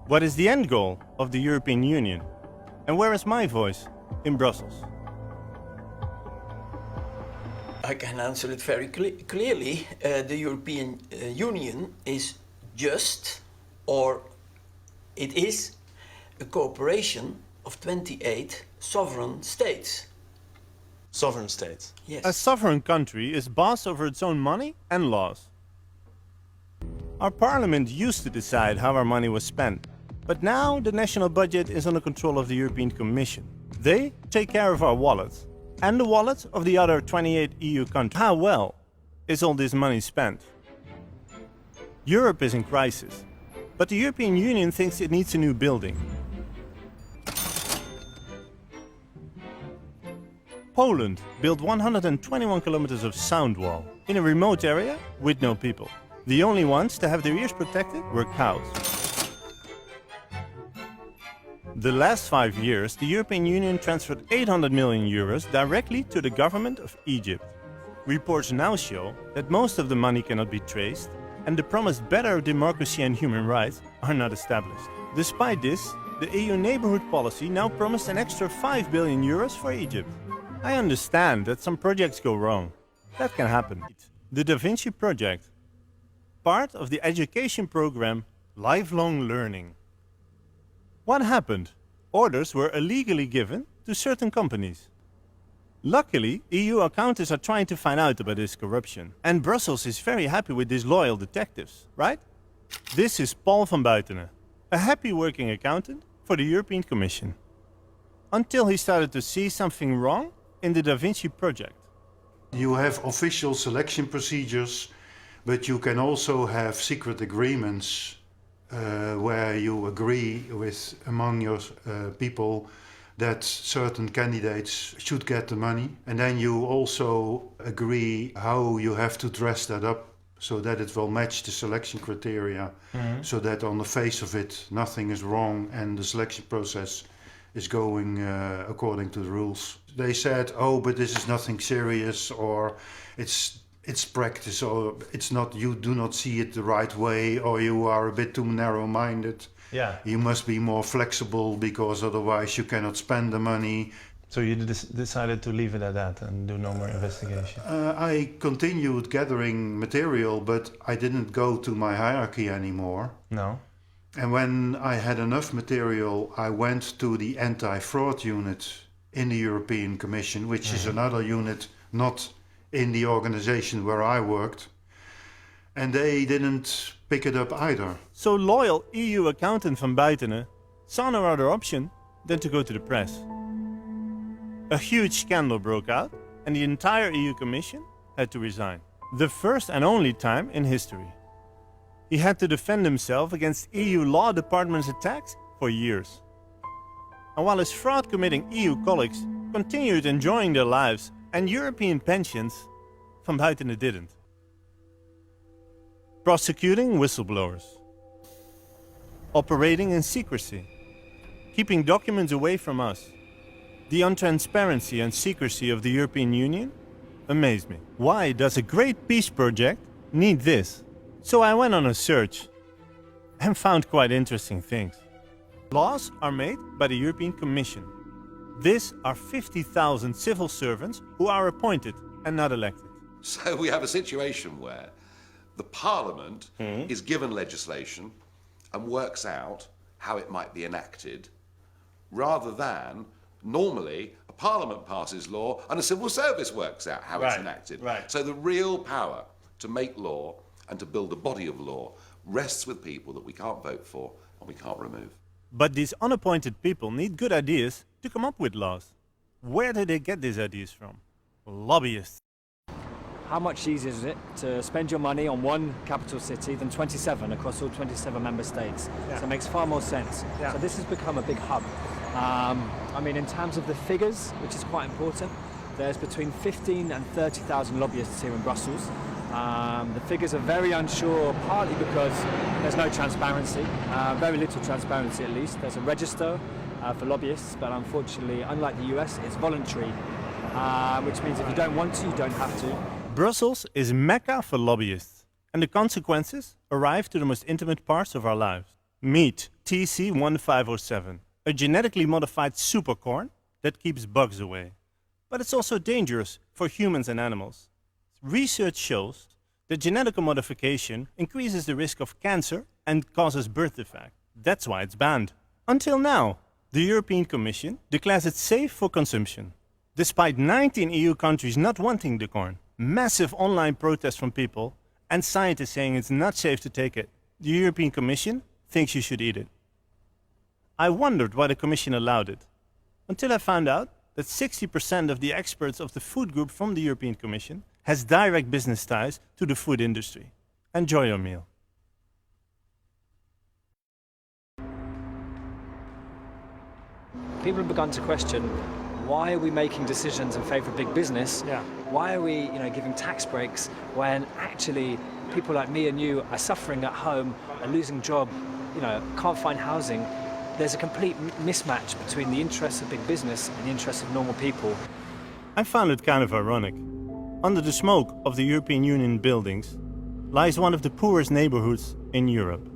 What is the end goal of the European Union? And where is my voice in Brussels? I can answer it very clearly. The European Union is just, or it is, a cooperation of 28 sovereign states. Sovereign states? Yes. A sovereign country is boss over its own money and laws. Our parliament used to decide how our money was spent, but now the national budget is under control of the European Commission. They take care of our wallets and the wallets of the other 28 EU countries. How well is all this money spent? Europe is in crisis, but the European Union thinks it needs a new building. Poland built 121 kilometers of sound wall in a remote area with no people. The only ones to have their ears protected were cows. The last 5 years, the European Union transferred 800 million euros directly to the government of Egypt. Reports now show that most of the money cannot be traced, and the promised better democracy and human rights are not established. Despite this, the EU neighborhood policy now promised an extra 5 billion euros for Egypt. I understand that some projects go wrong. That can happen. The Da Vinci project, part of the education program Lifelong Learning. What happened? Orders were illegally given to certain companies. Luckily, EU accountants are trying to find out about this corruption. And Brussels is very happy with these loyal detectives, right? This is Paul van Buitenen, a happy working accountant for the European Commission. Until he started to see something wrong in the Da Vinci project. You have official selection procedures, but you can also have secret agreements where you agree with among your people that certain candidates should get the money, and then you also agree how you have to dress that up so that it will match the selection criteria, so that on the face of it nothing is wrong and the selection process is going according to the rules. They said, oh, but this is nothing serious, or it's practice, or it's not, you do not see it the right way, or you are a bit too narrow-minded. Yeah. You must be more flexible because otherwise you cannot spend the money. So you decided to leave it at that and do no more investigation? I continued gathering material, but I didn't go to my hierarchy anymore. No. And when I had enough material, I went to the anti-fraud unit in the European Commission, which is another unit not in the organization where I worked, and they didn't pick it up either. So loyal EU accountant van Buitenen saw no other option than to go to the press. A huge scandal broke out and the entire EU Commission had to resign. The first and only time in history. He had to defend himself against EU law department's attacks for years. And while his fraud-committing EU colleagues continued enjoying their lives and European pensions, Van Buitenen didn't. Prosecuting whistleblowers. Operating in secrecy. Keeping documents away from us. The untransparency and secrecy of the European Union amazed me. Why does a great peace project need this? So I went on a search and found quite interesting things. Laws are made by the European Commission. These are 50,000 civil servants who are appointed and not elected. So we have a situation where the Parliament is given legislation and works out how it might be enacted, rather than normally a Parliament passes law and a civil service works out how it's enacted. Right. So the real power to make law and to build a body of law rests with people that we can't vote for and we can't remove. But these unappointed people need good ideas to come up with laws. Where do they get these ideas from? Lobbyists. How much easier is it to spend your money on one capital city than 27 across all 27 member states? So it makes far more sense. So this has become a big hub. I mean, in terms of the figures, which is quite important, there's between 15 and 30,000 lobbyists here in Brussels. The figures are very unsure, partly because there's no transparency, very little transparency at least. There's a register for lobbyists, but unfortunately, unlike the US, it's voluntary, which means if you don't want to, you don't have to. Brussels is Mecca for lobbyists, and the consequences arrive to the most intimate parts of our lives. Meet TC1507, a genetically modified supercorn that keeps bugs away. But it's also dangerous for humans and animals. Research shows that genetic modification increases the risk of cancer and causes birth defects. That's why it's banned. Until now, the European Commission declares it safe for consumption. Despite 19 EU countries not wanting the corn, massive online protests from people, and scientists saying it's not safe to take it, the European Commission thinks you should eat it. I wondered why the Commission allowed it, until I found out that 60% of the experts of the food group from the European Commission has direct business ties to the food industry. Enjoy your meal. People have begun to question, why are we making decisions in favour of big business? Yeah. Why are we, giving tax breaks when actually people like me and you are suffering at home, are losing job, can't find housing? There's a complete mismatch between the interests of big business and the interests of normal people. I found it kind of ironic. Under the smoke of the European Union buildings lies one of the poorest neighborhoods in Europe.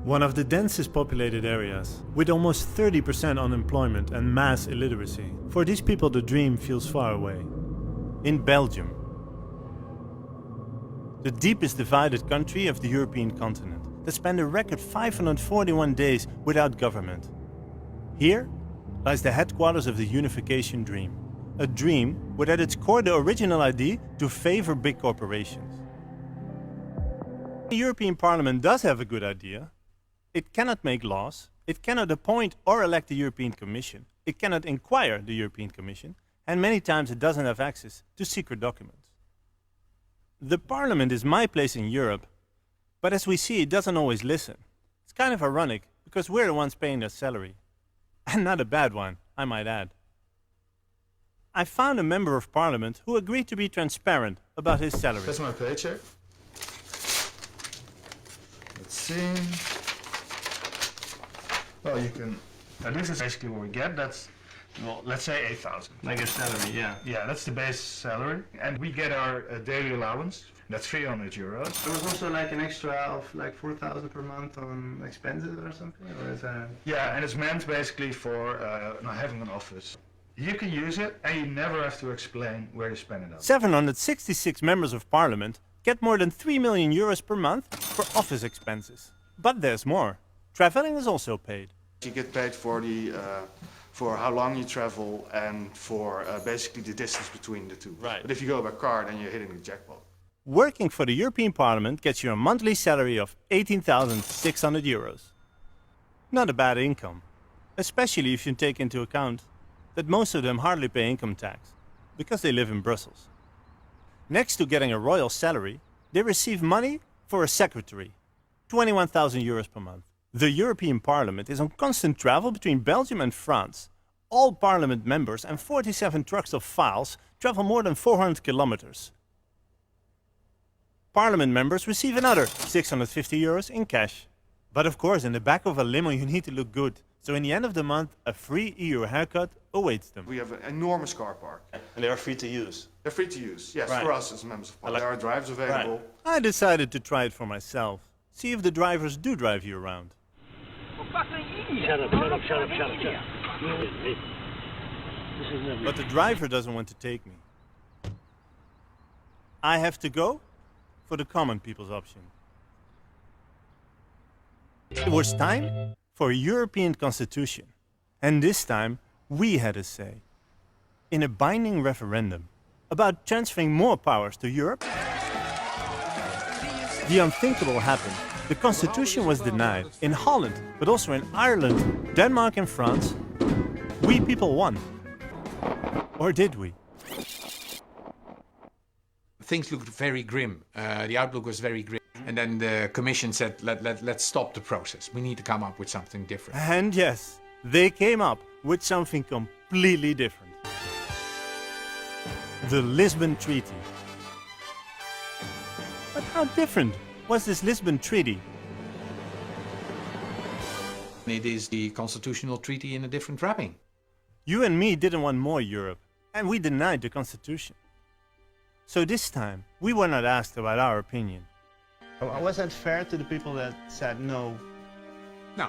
One of the densest populated areas, with almost 30% unemployment and mass illiteracy. For these people the dream feels far away. In Belgium, the deepest divided country of the European continent, that spent a record 541 days without government. Here lies the headquarters of the unification dream. A dream with at its core the original idea to favor big corporations. The European Parliament does have a good idea. It cannot make laws, it cannot appoint or elect the European Commission, it cannot inquire the European Commission, and many times it doesn't have access to secret documents. The Parliament is my place in Europe, but as we see, it doesn't always listen. It's kind of ironic, because we're the ones paying their salary. And not a bad one, I might add. I found a member of Parliament who agreed to be transparent about his salary. That's my paycheck. Let's see. Well, you can. This is basically what we get. That's, well, let's say 8,000. Like your salary, yeah. Yeah, that's the base salary, and we get our daily allowance. That's 300 euros. There was also like an extra of like 4,000 per month on expenses or something, or is that? Yeah, and it's meant basically for not having an office. You can use it, and you never have to explain where you spend it on. 766 members of Parliament get more than 3 million euros per month for office expenses. But there's more. Traveling is also paid. You get paid for for how long you travel and for basically the distance between the two. Right. But if you go by car, then you're hitting the jackpot. Working for the European Parliament gets you a monthly salary of 18,600 euros. Not a bad income, especially if you take into account that most of them hardly pay income tax, because they live in Brussels. Next to getting a royal salary, they receive money for a secretary, 21,000 euros per month. The European Parliament is on constant travel between Belgium and France. All Parliament members and 47 trucks of files travel more than 400 kilometers. Parliament members receive another 650 euros in cash. But of course, in the back of a limo you need to look good. So in the end of the month, a free EU haircut awaits them. We have an enormous car park. And they are free to use. They're free to use, yes, Right. for us as members of Parliament. There are drivers available. I decided to try it for myself. See if the drivers do drive you around. But the driver doesn't want to take me. I have to go for the common people's option. It was time for a European constitution. And this time, we had a say. In a binding referendum about transferring more powers to Europe, the unthinkable happened. The constitution was denied in Holland, but also in Ireland, Denmark and France. We people won. Or did we? Things looked very grim. The outlook was very grim. And then the Commission said, let's stop the process. We need to come up with something different. And yes, they came up with something completely different. The Lisbon Treaty. But how different was this Lisbon Treaty? It is the constitutional treaty in a different wrapping. You and me didn't want more Europe, and we denied the constitution. So this time, we were not asked about our opinion. Was that fair to the people that said no? No.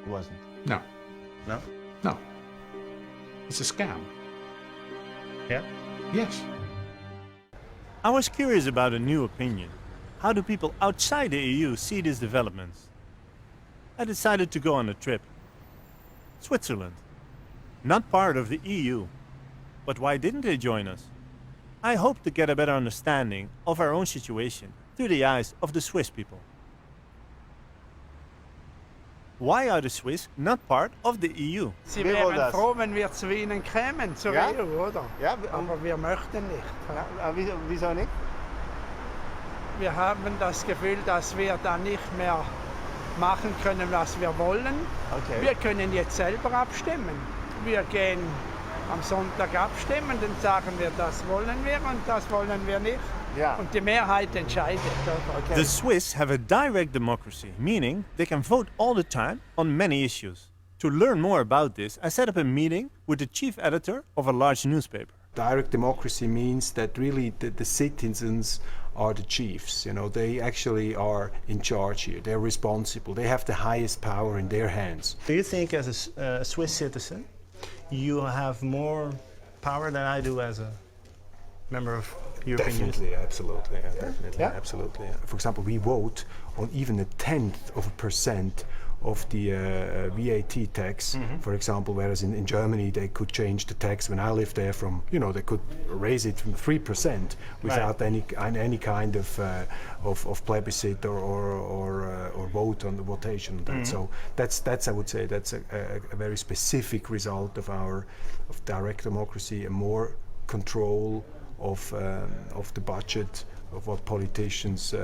It wasn't. No. No? No. It's a scam. Yeah? Yes. I was curious about a new opinion. How do people outside the EU see these developments? I decided to go on a trip. Switzerland. Not part of the EU. But why didn't they join us? I hope to get a better understanding of our own situation through the eyes of the Swiss people. Why are the Swiss not part of the EU? Sie wären froh, wenn wir zu ihnen kämen, zur Ja? EU, oder? Ja, Aber wir möchten nicht. wieso nicht? Wir haben das Gefühl, dass wir da nicht mehr machen können, was wir wollen. Okay. Wir können jetzt selber abstimmen. Wir gehen am Sonntag abstimmen, dann sagen wir, das wollen wir und das wollen wir nicht. Ja. Und die Mehrheit entscheidet. Oder? The Swiss have a direct democracy, meaning they can vote all the time on many issues. To learn more about this, I set up a meeting with the chief editor of a large newspaper. Direct democracy means that really the citizens are the chiefs. You know, they actually are in charge here. They're responsible. They have the highest power in their hands. Do you think as a Swiss citizen you have more power than I do as a member of European Union? Definitely, absolutely, yeah, definitely, Yeah? absolutely. Yeah. For example, we vote on even 0.1% of the VAT tax, for example, whereas in Germany they could change the tax when I lived there from, you know, they could raise it from 3% without any kind of plebiscite or vote on the votation. So that's I would say that's a very specific result of direct democracy, and more control of the budget, of what politicians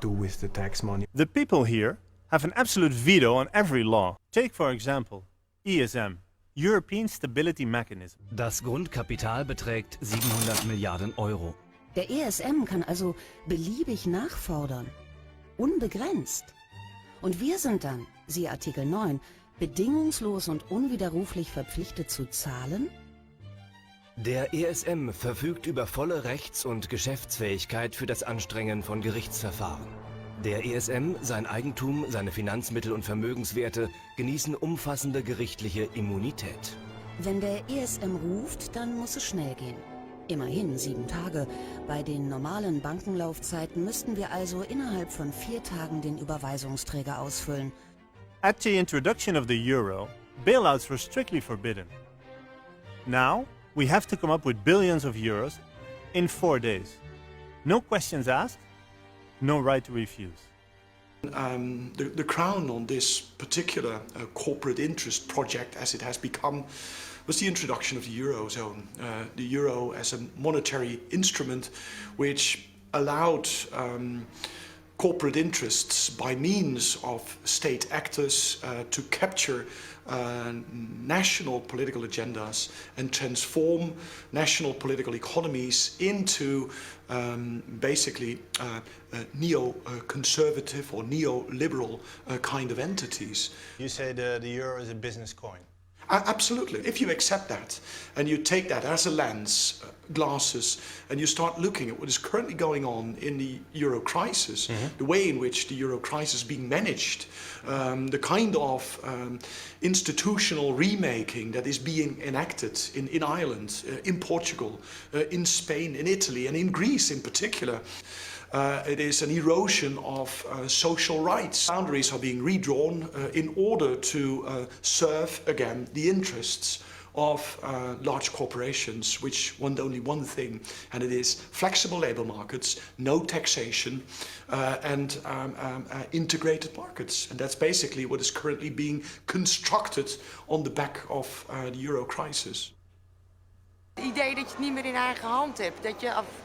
do with the tax money. The people here have an absolute veto on every law. Take, for example, ESM, European Stability Mechanism. Das Grundkapital beträgt 700 Milliarden Euro. Der ESM kann also beliebig nachfordern. Unbegrenzt. Und wir sind dann, siehe Artikel 9, bedingungslos und unwiderruflich verpflichtet zu zahlen? Der ESM verfügt über volle Rechts- und Geschäftsfähigkeit für das Anstrengen von Gerichtsverfahren. Der ESM, sein Eigentum, seine Finanzmittel und Vermögenswerte genießen umfassende gerichtliche Immunität. Wenn der ESM ruft, dann muss es schnell gehen. Immerhin 7 Tage. Bei den normalen Bankenlaufzeiten müssten wir also innerhalb von 4 Tagen den Überweisungsträger ausfüllen. At the introduction of the euro, bailouts were strictly forbidden. Now, we have to come up with billions of euros in 4 days. No questions asked, no right to refuse. The crown on this particular corporate interest project, as it has become, was the introduction of the Eurozone. The euro as a monetary instrument which allowed corporate interests by means of state actors to capture national political agendas and transform national political economies into basically neo-conservative or neo-liberal kind of entities. You say the euro is a business coin. Absolutely. If you accept that and you take that as a lens, glasses, and you start looking at what is currently going on in the euro crisis, the way in which the euro crisis is being managed, the kind of institutional remaking that is being enacted in Ireland, in Portugal, in Spain, in Italy, and in Greece in particular. It is an erosion of social rights. Boundaries are being redrawn in order to serve again the interests of large corporations which want only one thing, and it is flexible labour markets, no taxation, and integrated markets. And that's basically what is currently being constructed on the back of the euro crisis. Het idee dat je het niet meer in eigen hand hebt,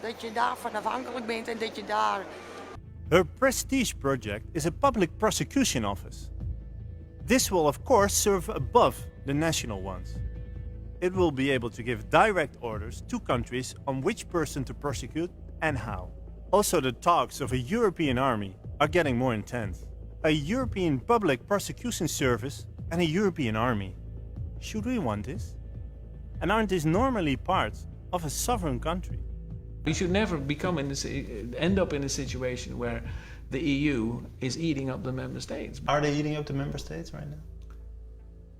dat je daarvan afhankelijk bent en dat je daar... Her prestige project is a public prosecution office. This will of course serve above the national ones. It will be able to give direct orders to countries on which person to prosecute and how. Also, the talks of a European army are getting more intense. A European public prosecution service and a European army. Should we want this? And aren't these normally parts of a sovereign country? We should never end up in a situation where the EU is eating up the member states. Are they eating up the member states right now?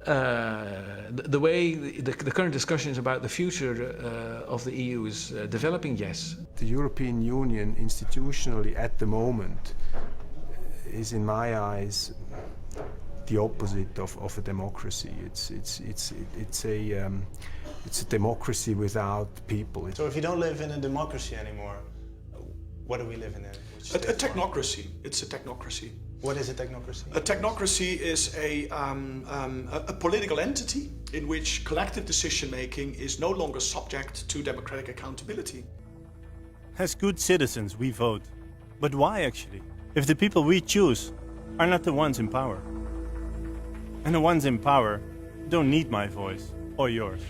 The way the current discussions about the future of the EU is developing, yes. The European Union institutionally at the moment is, in my eyes, the opposite of a democracy. It's a democracy without people. So if you don't live in a democracy anymore, what do we live in? A technocracy. It's a technocracy. What is a technocracy? A technocracy is a political entity in which collective decision making is no longer subject to democratic accountability. As good citizens, we vote. But why actually? If the people we choose are not the ones in power. And the ones in power don't need my voice or yours.